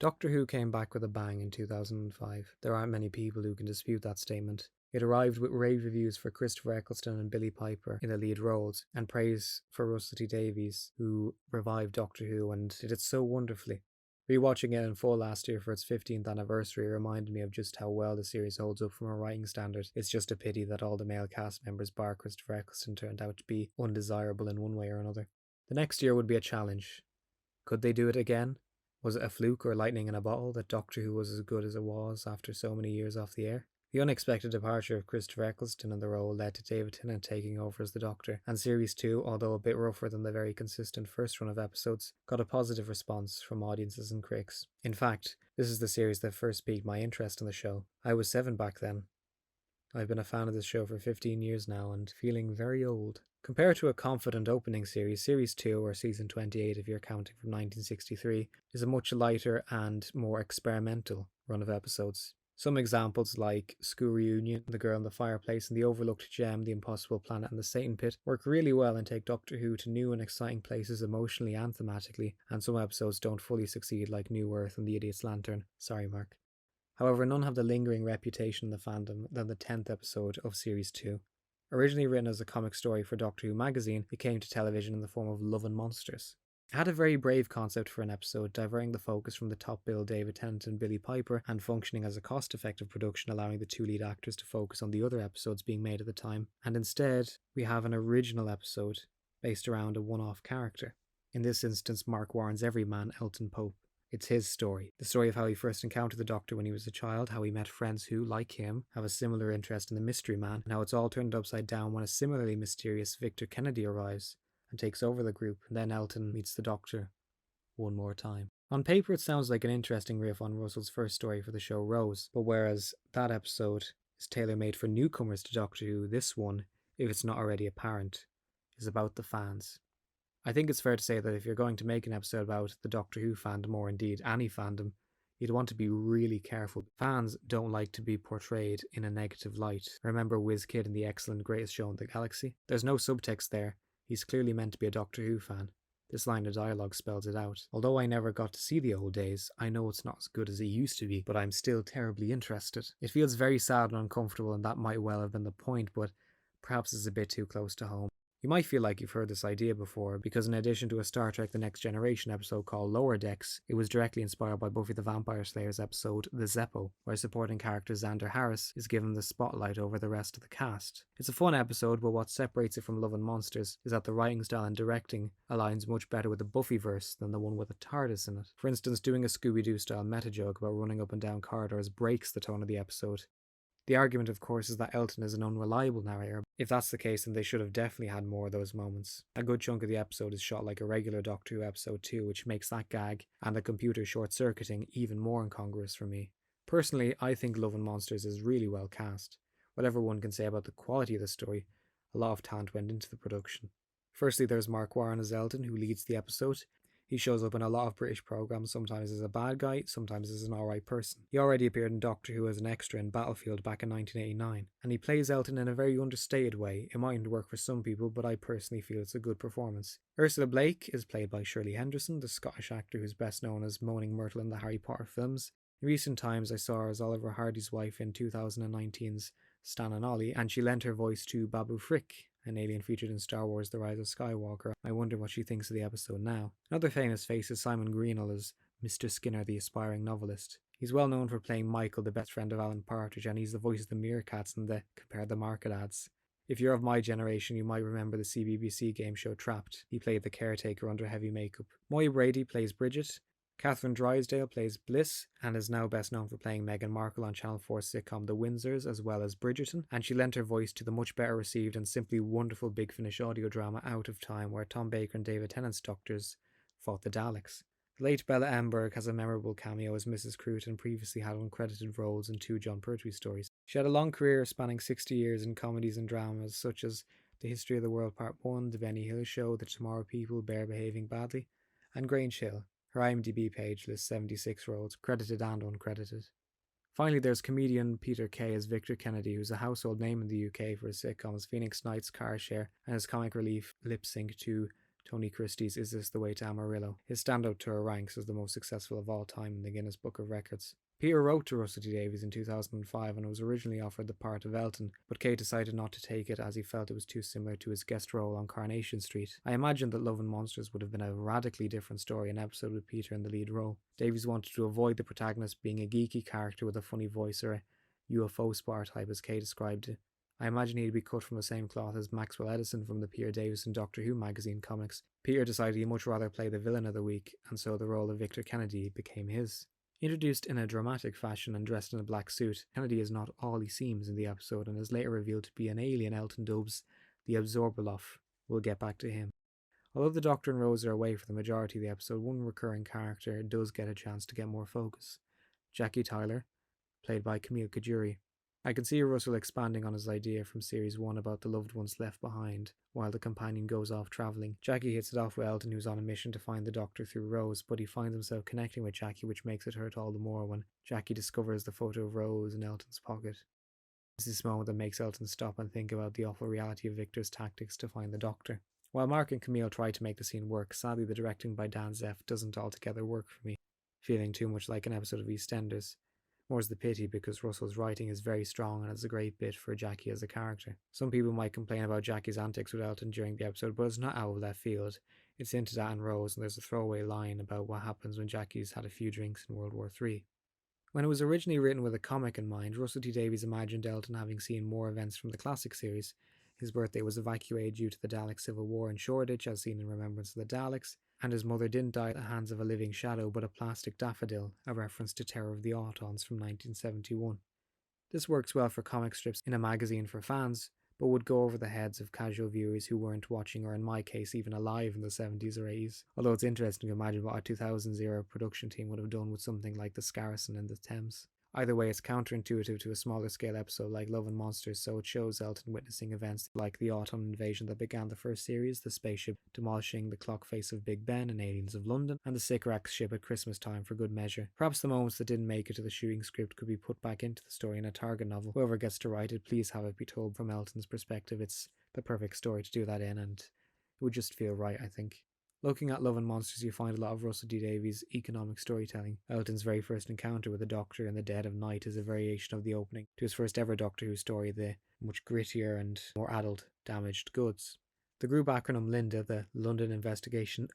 Doctor Who came back with a bang in 2005. There aren't many people who can dispute that statement. It arrived with rave reviews for Christopher Eccleston and Billie Piper in the lead roles, and praise for Russell T Davies, who revived Doctor Who and did it so wonderfully. Rewatching it in full last year for its 15th anniversary reminded me of just how well the series holds up from a writing standard. It's just a pity that all the male cast members bar Christopher Eccleston turned out to be undesirable in one way or another. The next year would be a challenge. Could they do it again? Was it a fluke or lightning in a bottle that Doctor Who was as good as it was after so many years off the air? The unexpected departure of Christopher Eccleston in the role led to David Tennant taking over as the Doctor, and Series 2, although a bit rougher than the very consistent first run of episodes, got a positive response from audiences and critics. In fact, this is the series that first piqued my interest in the show. I was 7 back then. I've been a fan of this show for 15 years now and feeling very old. Compared to a confident opening series, Series 2, or Season 28 if you're counting from 1963, is a much lighter and more experimental run of episodes. Some examples like School Reunion, The Girl in the Fireplace, and The Overlooked Gem, The Impossible Planet, and The Satan Pit work really well and take Doctor Who to new and exciting places emotionally and thematically, and some episodes don't fully succeed like New Earth and The Idiot's Lantern. Sorry, Mark. However, none have the lingering reputation in the fandom than the 10th episode of Series 2. Originally written as a comic story for Doctor Who magazine, it came to television in the form of Love and Monsters. It had a very brave concept for an episode, diverting the focus from the top bill David Tennant and Billie Piper and functioning as a cost-effective production, allowing the two lead actors to focus on the other episodes being made at the time. And instead, we have an original episode based around a one-off character. In this instance, Mark Warren's everyman, Elton Pope. It's his story. The story of how he first encountered the Doctor when he was a child, how he met friends who, like him, have a similar interest in the Mystery Man, and how it's all turned upside down when a similarly mysterious Victor Kennedy arrives and takes over the group, and then Elton meets the Doctor one more time. On paper, it sounds like an interesting riff on Russell's first story for the show Rose, but whereas that episode is tailor-made for newcomers to Doctor Who, this one, if it's not already apparent, is about the fans. I think it's fair to say that if you're going to make an episode about the Doctor Who fandom, or indeed any fandom, you'd want to be really careful. Fans don't like to be portrayed in a negative light. Remember WizKid in the excellent Greatest Show in the Galaxy? There's no subtext there. He's clearly meant to be a Doctor Who fan. This line of dialogue spells it out. Although I never got to see the old days, I know it's not as good as it used to be, but I'm still terribly interested. It feels very sad and uncomfortable, and that might well have been the point, but perhaps it's a bit too close to home. You might feel like you've heard this idea before, because in addition to a Star Trek The Next Generation episode called Lower Decks, it was directly inspired by Buffy the Vampire Slayer's episode The Zeppo, where supporting character Xander Harris is given the spotlight over the rest of the cast. It's a fun episode, but what separates it from Love and Monsters is that the writing style and directing aligns much better with the Buffyverse than the one with a TARDIS in it. For instance, doing a Scooby-Doo style meta joke about running up and down corridors breaks the tone of the episode. The argument, of course, is that Elton is an unreliable narrator. If that's the case, then they should have definitely had more of those moments. A good chunk of the episode is shot like a regular Doctor Who episode too, which makes that gag and the computer short-circuiting even more incongruous for me. Personally, I think Love and Monsters is really well cast. Whatever one can say about the quality of the story, a lot of talent went into the production. Firstly, there's Mark Warren as Elton, who leads the episode. He shows up in a lot of British programmes, sometimes as a bad guy, sometimes as an alright person. He already appeared in Doctor Who as an extra in Battlefield back in 1989, and he plays Elton in a very understated way. It mightn't work for some people, but I personally feel it's a good performance. Ursula Blake is played by Shirley Henderson, the Scottish actor who's best known as Moaning Myrtle in the Harry Potter films. In recent times, I saw her as Oliver Hardy's wife in 2019's Stan and Ollie, and she lent her voice to Babu Frick, an alien featured in Star Wars The Rise of Skywalker. I wonder what she thinks of the episode now. Another famous face is Simon Greenall as Mr. Skinner, the aspiring novelist. He's well known for playing Michael, the best friend of Alan Partridge, and he's the voice of the Meerkats in the Compare the Market ads. If you're of my generation, you might remember the CBBC game show Trapped. He played the caretaker under heavy makeup. Moya Brady plays Bridget. Catherine Drysdale plays Bliss, and is now best known for playing Meghan Markle on Channel 4's sitcom The Windsors, as well as Bridgerton, and she lent her voice to the much better received and simply wonderful Big Finish audio drama Out of Time, where Tom Baker and David Tennant's doctors fought the Daleks. The late Bella Emberg has a memorable cameo as Mrs. Croot and previously had uncredited roles in 2 John Pertwee stories. She had a long career spanning 60 years in comedies and dramas such as The History of the World Part 1, The Benny Hill Show, The Tomorrow People, Bear Behaving Badly, and Grange Hill. Her IMDb page lists 76 roles, credited and uncredited. Finally, there's comedian Peter Kay as Victor Kennedy, who's a household name in the UK for his sitcoms Phoenix Nights, Car Share, and his comic relief lip sync to Tony Christie's Is This the Way to Amarillo. His stand-up tour ranks as the most successful of all time in the Guinness Book of Records. Peter wrote to Russell T Davies in 2005 and was originally offered the part of Elton, but Kay decided not to take it as he felt it was too similar to his guest role on Coronation Street. I imagine that Love and Monsters would have been a radically different story, an episode with Peter in the lead role. Davies wanted to avoid the protagonist being a geeky character with a funny voice or a UFO spotter type, as Kay described it. I imagine he'd be cut from the same cloth as Maxwell Edison from the Peter Davison Doctor Who magazine comics. Peter decided he'd much rather play the villain of the week, and so the role of Victor Kennedy became his. Introduced in a dramatic fashion and dressed in a black suit, Kennedy is not all he seems in the episode and is later revealed to be an alien Elton dubs the Absorbaloff. We'll get back to him. Although the Doctor and Rose are away for the majority of the episode, one recurring character does get a chance to get more focus. Jackie Tyler, played by Camille Cajuri. I can see Russell expanding on his idea from Series 1 about the loved ones left behind while the companion goes off travelling. Jackie hits it off with Elton, who's on a mission to find the Doctor through Rose, but he finds himself connecting with Jackie, which makes it hurt all the more when Jackie discovers the photo of Rose in Elton's pocket. It's this moment that makes Elton stop and think about the awful reality of Victor's tactics to find the Doctor. While Mark and Camille try to make the scene work, sadly the directing by Dan Zeff doesn't altogether work for me, feeling too much like an episode of EastEnders. More's the pity, because Russell's writing is very strong and it's a great bit for Jackie as a character. Some people might complain about Jackie's antics with Elton during the episode, but it's not out of left field. It's hinted at in Rose, and there's a throwaway line about what happens when Jackie's had a few drinks in World War III. When it was originally written with a comic in mind, Russell T Davies imagined Elton having seen more events from the classic series. His birthday was evacuated due to the Dalek Civil War in Shoreditch, as seen in Remembrance of the Daleks, and his mother didn't die at the hands of a living shadow but a plastic daffodil, a reference to Terror of the Autons from 1971. This works well for comic strips in a magazine for fans, but would go over the heads of casual viewers who weren't watching, or in my case even alive, in the 70s or 80s. Although it's interesting to imagine what a 2000s era production team would have done with something like the Scarrison in the Thames. Either way, it's counterintuitive to a smaller scale episode like Love and Monsters, so it shows Elton witnessing events like the autumn invasion that began the first series, the spaceship demolishing the clock face of Big Ben and Aliens of London, and the Sycorax ship at Christmas time for good measure. Perhaps the moments that didn't make it to the shooting script could be put back into the story in a Target novel. Whoever gets to write it, please have it be told from Elton's perspective. It's the perfect story to do that in, and it would just feel right, I think. Looking at Love and Monsters, you find a lot of Russell T Davies' economic storytelling. Elton's very first encounter with the Doctor in the dead of night is a variation of the opening to his first ever Doctor Who story, the much grittier and more adult Damaged Goods. The group acronym Linda, the London Investigation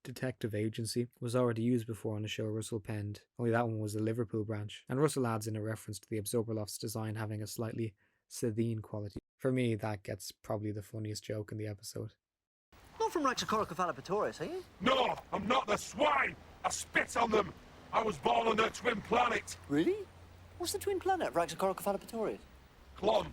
Detective Agency, was already used before on a show Russell penned, only that one was the Liverpool branch, and Russell adds in a reference to the Absorbaloff's design having a slightly Scythian quality. For me, that gets probably the funniest joke in the episode. Not from Raxacoricophalopatorius, are you? No, I'm not the swine! I spit on them! I was born on their twin planet! Really? What's the twin planet of Raxacoricophalopatorius? Clom.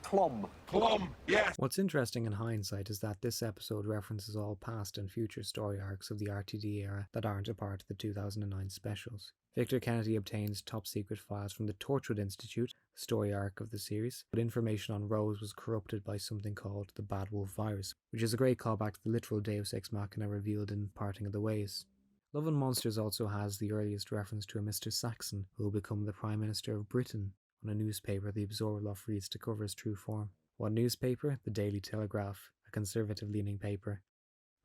Clom, yes! What's interesting in hindsight is that this episode references all past and future story arcs of the RTD era that aren't a part of the 2009 specials. Victor Kennedy obtains top secret files from the Torchwood Institute, the story arc of the series, but information on Rose was corrupted by something called the Bad Wolf virus, which is a great callback to the literal Deus Ex Machina revealed in Parting of the Ways. Love and Monsters also has the earliest reference to a Mr. Saxon, who will become the Prime Minister of Britain. On a newspaper, the Absorbaloff reads to cover his true form. What newspaper? The Daily Telegraph, a conservative-leaning paper.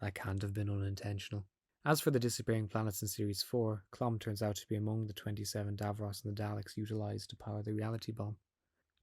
That can't have been unintentional. As for the disappearing planets in Series 4, Clom turns out to be among the 27 Davros and the Daleks utilised to power the reality bomb.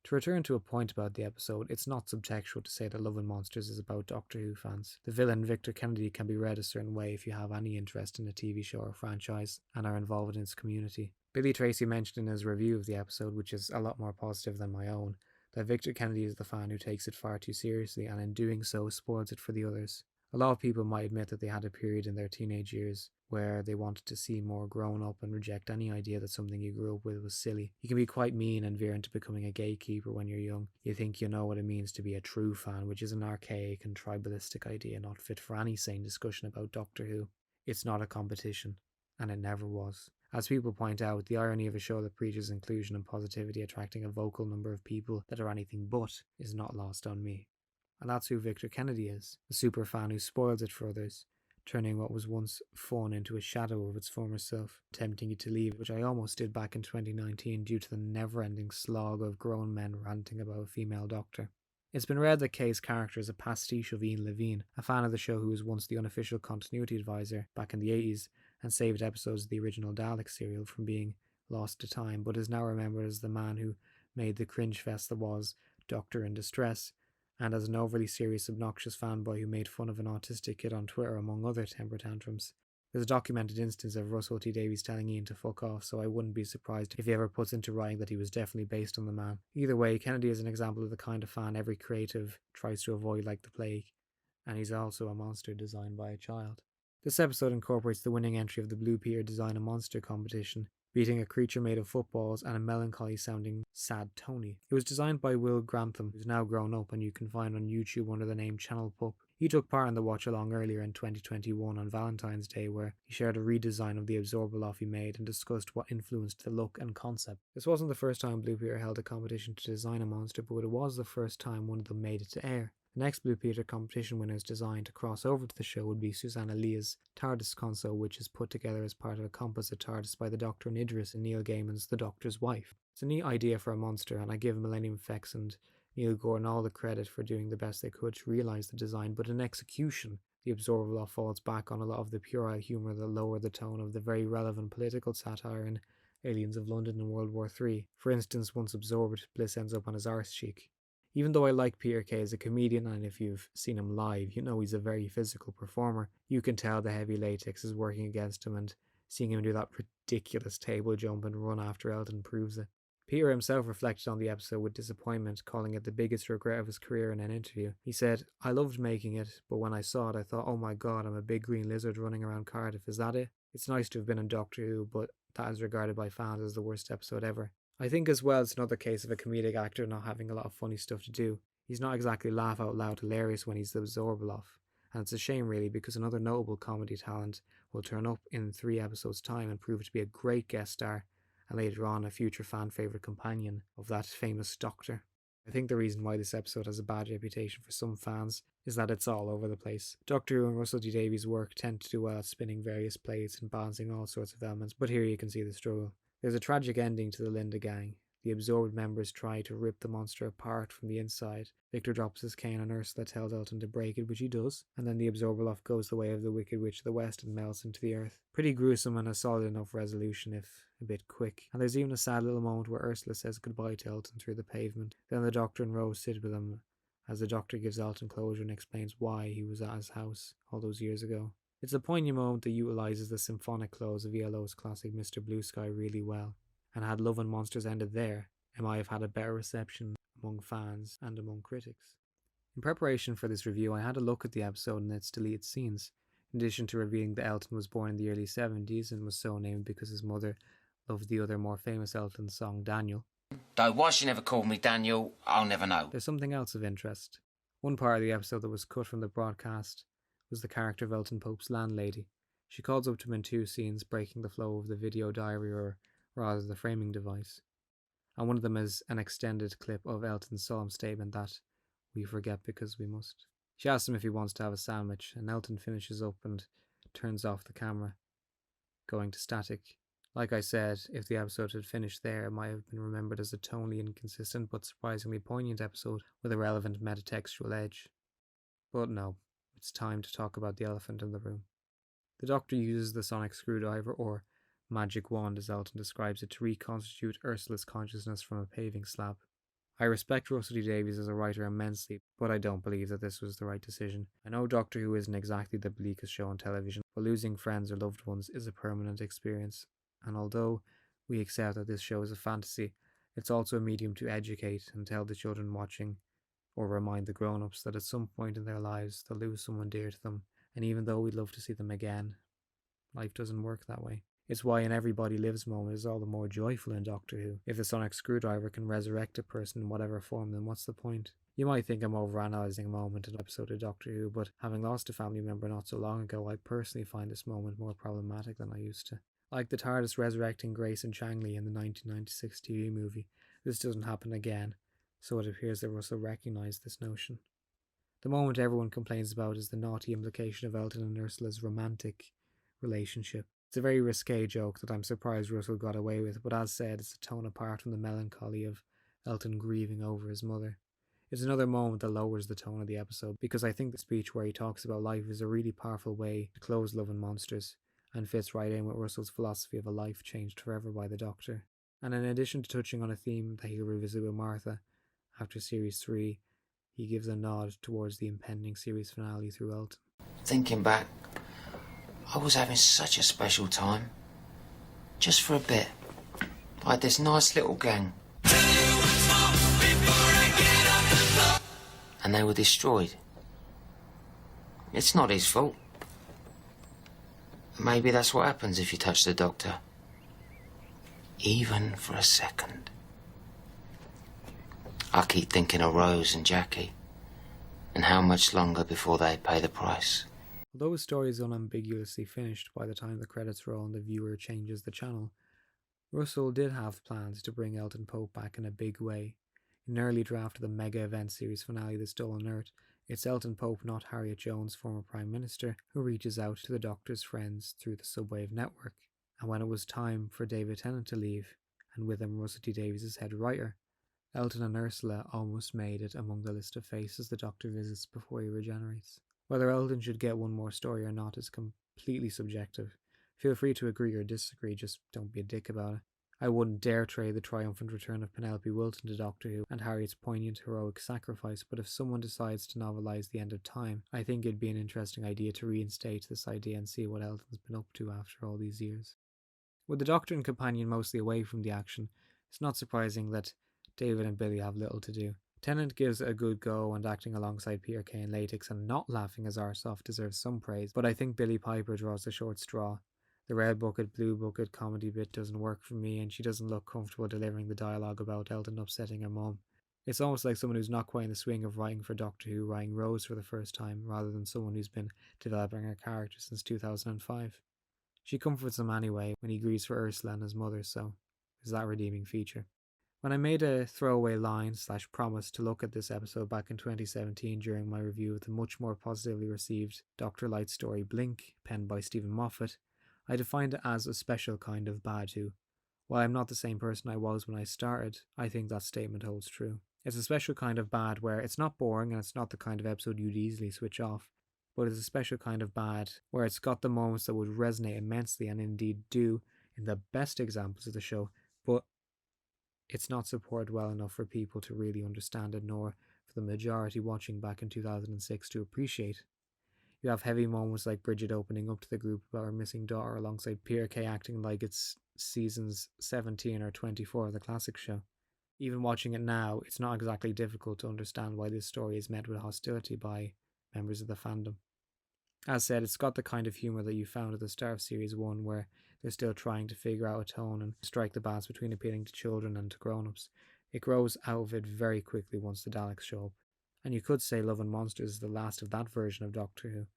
To return to a point about the episode, it's not subtextual to say that Love and Monsters is about Doctor Who fans. The villain, Victor Kennedy, can be read a certain way if you have any interest in a TV show or franchise and are involved in its community. Billy Treacy mentioned in his review of the episode, which is a lot more positive than my own, that Victor Kennedy is the fan who takes it far too seriously and in doing so spoils it for the others. A lot of people might admit that they had a period in their teenage years where they wanted to seem more grown up and reject any idea that something you grew up with was silly. You can be quite mean and veer into becoming a gatekeeper when you're young. You think you know what it means to be a true fan, which is an archaic and tribalistic idea not fit for any sane discussion about Doctor Who. It's not a competition, and it never was. As people point out, the irony of a show that preaches inclusion and positivity attracting a vocal number of people that are anything but is not lost on me. And that's who Victor Kennedy is, a super fan who spoils it for others, turning what was once fun into a shadow of its former self, tempting you to leave, which I almost did back in 2019 due to the never-ending slog of grown men ranting about a female doctor. It's been read that Kay's character is a pastiche of Ian Levine, a fan of the show who was once the unofficial continuity advisor back in the 80s and saved episodes of the original Dalek serial from being lost to time, but is now remembered as the man who made the cringe fest that was Doctor in Distress, and as an overly serious, obnoxious fanboy who made fun of an autistic kid on Twitter, among other temper tantrums. There's a documented instance of Russell T Davies telling Ian to fuck off, so I wouldn't be surprised if he ever puts into writing that he was definitely based on the man. Either way, Kennedy is an example of the kind of fan every creative tries to avoid like the plague, and he's also a monster designed by a child. This episode incorporates the winning entry of the Blue Peter Design a Monster competition, beating a creature made of footballs and a melancholy-sounding Sad Tony. It was designed by Will Grantham, who's now grown up and you can find on YouTube under the name Channel Pup. He took part in the watch-along earlier in 2021 on Valentine's Day, where he shared a redesign of the Absorbaloff he made and discussed what influenced the look and concept. This wasn't the first time Blue Peter held a competition to design a monster, but it was the first time one of them made it to air. The next Blue Peter competition winner's design to cross over to the show would be Susanna Leah's TARDIS console, which is put together as part of a composite TARDIS by the Doctor and Idris in Neil Gaiman's The Doctor's Wife. It's a neat idea for a monster, and I give Millennium Effects and Neil Gordon all the credit for doing the best they could to realise the design, but in execution, the Absorbaloff falls back on a lot of the puerile humour that lowered the tone of the very relevant political satire in Aliens of London in World War III. For instance, once absorbed, Bliss ends up on his arse cheek. Even though I like Peter Kay as a comedian, and if you've seen him live, you know he's a very physical performer, you can tell the heavy latex is working against him, and seeing him do that ridiculous table jump and run after Elton proves it. Peter himself reflected on the episode with disappointment, calling it the biggest regret of his career in an interview. He said, "I loved making it, but when I saw it I thought, oh my god, I'm a big green lizard running around Cardiff, is that it? It's nice to have been in Doctor Who, but that is regarded by fans as the worst episode ever." I think as well it's another case of a comedic actor not having a lot of funny stuff to do. He's not exactly laugh out loud hilarious when he's the Absorbaloff, and it's a shame really because another notable comedy talent will turn up in 3 episodes time and prove to be a great guest star, and later on a future fan favourite companion of that famous Doctor. I think the reason why this episode has a bad reputation for some fans is that it's all over the place. Doctor Who and Russell T Davies' work tend to do well at spinning various plates and balancing all sorts of elements, but here you can see the struggle. There's a tragic ending to the Linda gang. The absorbed members try to rip the monster apart from the inside. Victor drops his cane on Ursula, tells Elton to break it, which he does, and then the Absorbaloff goes the way of the Wicked Witch of the West and melts into the earth. Pretty gruesome and a solid enough resolution, if a bit quick. And there's even a sad little moment where Ursula says goodbye to Elton through the pavement. Then the Doctor and Rose sit with him as the Doctor gives Elton closure and explains why he was at his house all those years ago. It's a poignant moment that utilises the symphonic close of E.L.O.'s classic Mr. Blue Sky really well. And had Love and Monsters ended there, it might have had a better reception among fans and among critics. In preparation for this review, I had a look at the episode and its deleted scenes, in addition to revealing that Elton was born in the early 70s and was so named because his mother loved the other more famous Elton song Daniel. Though why she never called me Daniel, I'll never know. There's something else of interest. One part of the episode that was cut from the broadcast was the character of Elton Pope's landlady. She calls up to him in 2 scenes, breaking the flow of the video diary, or rather the framing device. And one of them is an extended clip of Elton's solemn statement that we forget because we must. She asks him if he wants to have a sandwich, and Elton finishes up and turns off the camera, going to static. Like I said, if the episode had finished there, it might have been remembered as a tonally inconsistent but surprisingly poignant episode with a relevant metatextual edge. But no, it's time to talk about the elephant in the room. The Doctor uses the sonic screwdriver, or magic wand as Elton describes it, to reconstitute Ursula's consciousness from a paving slab. I respect Russell T Davies as a writer immensely, but I don't believe that this was the right decision. I know Doctor Who isn't exactly the bleakest show on television, but losing friends or loved ones is a permanent experience, and although we accept that this show is a fantasy, it's also a medium to educate and tell the children watching, or remind the grown-ups that at some point in their lives they'll lose someone dear to them, and even though we'd love to see them again, life doesn't work that way. It's why an everybody lives moment is all the more joyful in Doctor Who. If the sonic screwdriver can resurrect a person in whatever form, then what's the point? You might think I'm overanalyzing a moment in an episode of Doctor Who, but having lost a family member not so long ago, I personally find this moment more problematic than I used to. Like the TARDIS resurrecting Grace and Changley in the 1996 TV movie, this doesn't happen again, so it appears that Russell recognised this notion. The moment everyone complains about is the naughty implication of Elton and Ursula's romantic relationship. It's a very risque joke that I'm surprised Russell got away with, but as said, it's a tone apart from the melancholy of Elton grieving over his mother. It's another moment that lowers the tone of the episode, because I think the speech where he talks about life is a really powerful way to close Love and Monsters, and fits right in with Russell's philosophy of a life changed forever by the Doctor. And in addition to touching on a theme that he'll revisit with Martha after Series 3, he gives a nod towards the impending series finale through Elton. Thinking back, I was having such a special time. Just for a bit. I had this nice little gang. And they were destroyed. It's not his fault. Maybe that's what happens if you touch the Doctor. Even for a second. I keep thinking of Rose and Jackie, and how much longer before they pay the price. Although the story is unambiguously finished by the time the credits roll and the viewer changes the channel, Russell did have plans to bring Elton Pope back in a big way. In an early draft of the mega event series finale The Stolen Earth, it's Elton Pope, not Harriet Jones, former Prime Minister, who reaches out to the Doctor's friends through the Subwave network. And when it was time for David Tennant to leave, and with him Russell T Davies' head writer, Elton and Ursula almost made it among the list of faces the Doctor visits before he regenerates. Whether Elton should get one more story or not is completely subjective. Feel free to agree or disagree, just don't be a dick about it. I wouldn't dare trade the triumphant return of Penelope Wilton to Doctor Who and Harriet's poignant heroic sacrifice, but if someone decides to novelise the end of time, I think it'd be an interesting idea to reinstate this idea and see what Elton's been up to after all these years. With the Doctor and companion mostly away from the action, it's not surprising that David and Billy have little to do. Tennant gives it a good go, and acting alongside Peter Kay and Latex and not laughing his arse off deserves some praise, but I think Billie Piper draws the short straw. The red bucket, blue bucket comedy bit doesn't work for me, and she doesn't look comfortable delivering the dialogue about Elton upsetting her mum. It's almost like someone who's not quite in the swing of writing for Doctor Who writing Rose for the first time, rather than someone who's been developing her character since 2005. She comforts him anyway when he grieves for Ursula and his mother, so there's that redeeming feature. When I made a throwaway line/promise to look at this episode back in 2017 during my review of the much more positively received Dr. Light story Blink, penned by Stephen Moffat, I defined it as a special kind of bad Who. While I'm not the same person I was when I started, I think that statement holds true. It's a special kind of bad where it's not boring and it's not the kind of episode you'd easily switch off, but it's a special kind of bad where it's got the moments that would resonate immensely and indeed do in the best examples of the show, but it's not supported well enough for people to really understand it, nor for the majority watching back in 2006 to appreciate. You have heavy moments like Bridget opening up to the group about her missing daughter alongside Peter Kay acting like it's seasons 17 or 24 of the classic show. Even watching it now, it's not exactly difficult to understand why this story is met with hostility by members of the fandom. As said, it's got the kind of humour that you found at the start of Series 1, where they're still trying to figure out a tone and strike the balance between appealing to children and to grown-ups. It grows out of it very quickly once the Daleks show up. And you could say Love and Monsters is the last of that version of Doctor Who.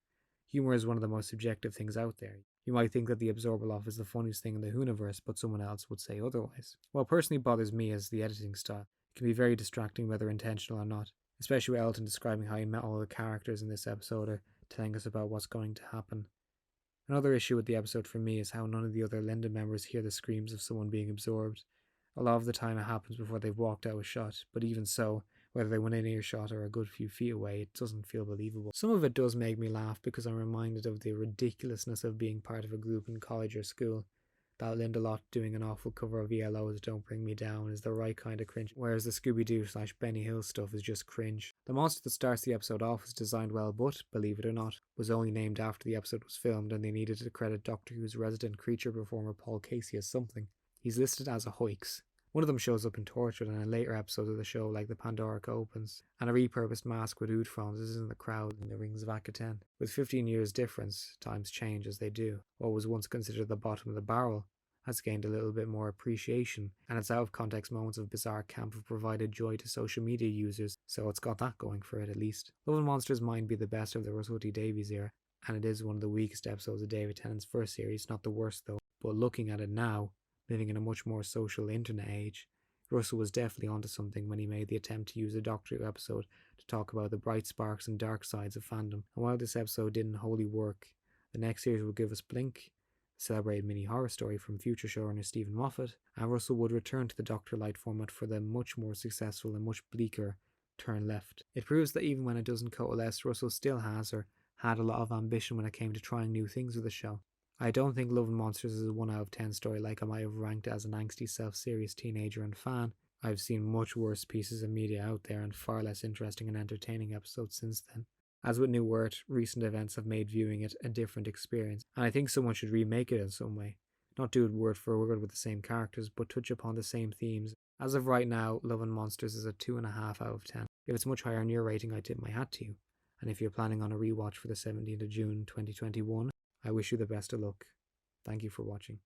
Humour is one of the most subjective things out there. You might think that the Absorbaloff is the funniest thing in the Whoniverse, but someone else would say otherwise. What personally bothers me is the editing style. It can be very distracting whether intentional or not, especially with Elton describing how he met all the characters in this episode or telling us about what's going to happen. Another issue with the episode for me is how none of the other Linda members hear the screams of someone being absorbed. A lot of the time it happens before they've walked out a shot, but even so, whether they went in earshot or a good few feet away, it doesn't feel believable. Some of it does make me laugh because I'm reminded of the ridiculousness of being part of a group in college or school. That Linda Lott doing an awful cover of E.L.O's Don't Bring Me Down is the right kind of cringe, whereas the Scooby-Doo/Benny Hill stuff is just cringe. The monster that starts the episode off is designed well, but, believe it or not, was only named after the episode was filmed, and they needed to credit Doctor Who's resident creature performer Paul Casey as something. He's listed as a Hoix. One of them shows up in Tortured in a later episode of the show, like the Pandorica opens, and a repurposed mask with ood fronds is in the crowd in the Rings of Akaten. With 15 years difference, times change as they do. What was once considered the bottom of the barrel has gained a little bit more appreciation, and its out-of-context moments of bizarre camp have provided joy to social media users, so it's got that going for it at least. Love and Monsters might be the best of the Russell T Davies era, and it is one of the weakest episodes of David Tennant's first series, not the worst though, but looking at it now, living in a much more social internet age, Russell was definitely onto something when he made the attempt to use a Doctor Who episode to talk about the bright sparks and dark sides of fandom. And while this episode didn't wholly work, the next series would give us Blink, a celebrated mini horror story from future showrunner Stephen Moffat, and Russell would return to the Dr. Light format for the much more successful and much bleaker turn left. It proves that even when it doesn't coalesce, Russell still has or had a lot of ambition when it came to trying new things with the show. I don't think Love and Monsters is a 1 out of 10 story like I might have ranked it as an angsty, self-serious teenager and fan. I've seen much worse pieces of media out there and far less interesting and entertaining episodes since then. As with New Word, recent events have made viewing it a different experience, and I think someone should remake it in some way. Not do it word for word with the same characters, but touch upon the same themes. As of right now, Love and Monsters is a 2.5 out of 10. If it's much higher in your rating, I tip my hat to you. And if you're planning on a rewatch for the 17th of June 2021, I wish you the best of luck. Thank you for watching.